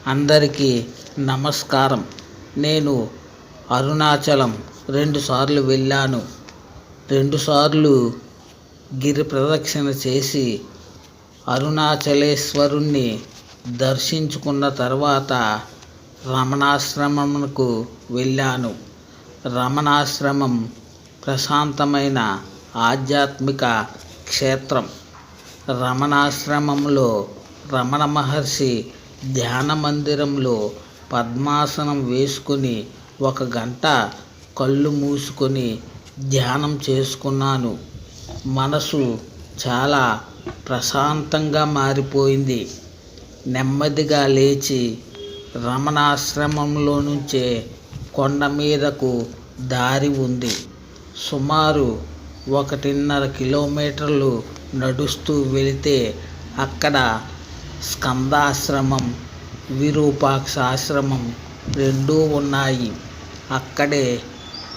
అందరికీ నమస్కారం. నేను అరుణాచలం 2 సార్లు వెళ్ళాను. 2 సార్లు గిరి ప్రదక్షిణ చేసి అరుణాచలేశ్వరుణ్ణి దర్శించుకున్న తర్వాత రమణాశ్రమంకు వెళ్ళాను. రమణాశ్రమం ప్రశాంతమైన ఆధ్యాత్మిక క్షేత్రం. రమణాశ్రమంలో రమణ మహర్షి ధ్యాన మందిరంలో పద్మాసనం వేసుకుని 1 గంట కళ్ళు మూసుకొని ధ్యానం చేసుకున్నాను. మనసు చాలా ప్రశాంతంగా మారిపోయింది. నెమ్మదిగా లేచి రమణాశ్రమంలో నుంచే కొండ మీదకు దారి ఉంది. సుమారు 1.5 కిలోమీటర్లు నడుస్తూ వెళితే అక్కడ స్కందాశ్రమం, విరూపాక్షాశ్రమం 2 ఉన్నాయి. అక్కడే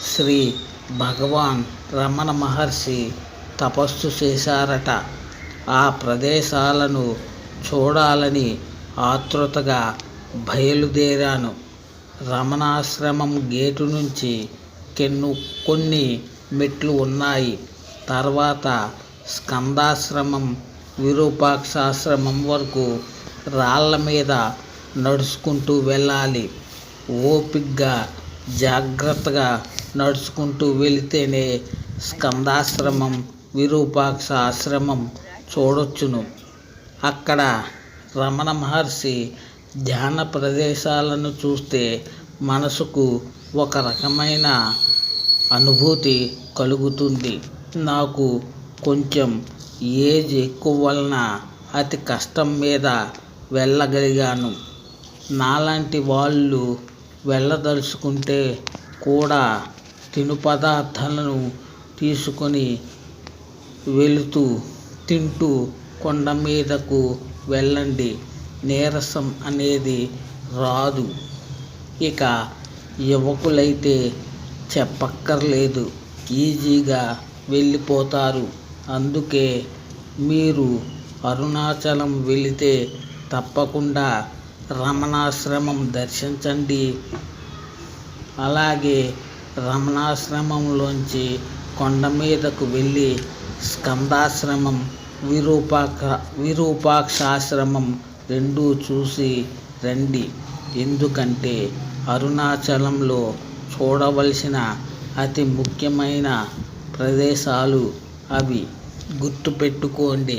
శ్రీ భగవాన్ రమణ మహర్షి తపస్సు చేశారట. ఆ ప్రదేశాలను చూడాలని ఆతృతగా బయలుదేరాను. రమణాశ్రమం గేటు నుంచి కొన్ని మెట్లు ఉన్నాయి. తర్వాత స్కందాశ్రమం, విరూపాక్షాశ్రమం వరకు రాళ్ల మీద నడుచుకుంటూ వెళ్ళాలి. ఓపిగ్గా జాగ్రత్తగా నడుచుకుంటూ వెళితేనే స్కందాశ్రమం, విరూపాక్షాశ్రమం చూడొచ్చును. అక్కడ రమణ మహర్షి ధ్యాన ప్రదేశాలను చూస్తే మనసుకు ఒక రకమైన అనుభూతి కలుగుతుంది. నాకు కొంచెం ఏజ్ ఎక్కువ వలన అతి కష్టం మీద వెళ్ళగలిగాను. నాలాంటి వాళ్ళు వెళ్ళదలుచుకుంటే కూడా తిను పదార్థాలను తీసుకొని వెళుతూ తింటూ కొండ మీదకు వెళ్ళండి. నీరసం అనేది రాదు. ఇక యువకులైతే చెప్పక్కర్లేదు, ఈజీగా వెళ్ళిపోతారు. అందుకే మీరు అరుణాచలం వెళితే తప్పకుండా రమణాశ్రమం దర్శించండి. అలాగే రమణాశ్రమంలోంచి కొండ మీదకు వెళ్ళి స్కందాశ్రమం, విరూపాక్షాశ్రమం 2 చూసి రండి. ఎందుకంటే అరుణాచలంలో చూడవలసిన అతి ముఖ్యమైన ప్రదేశాలు అవి. గుర్తుపెట్టుకోండి.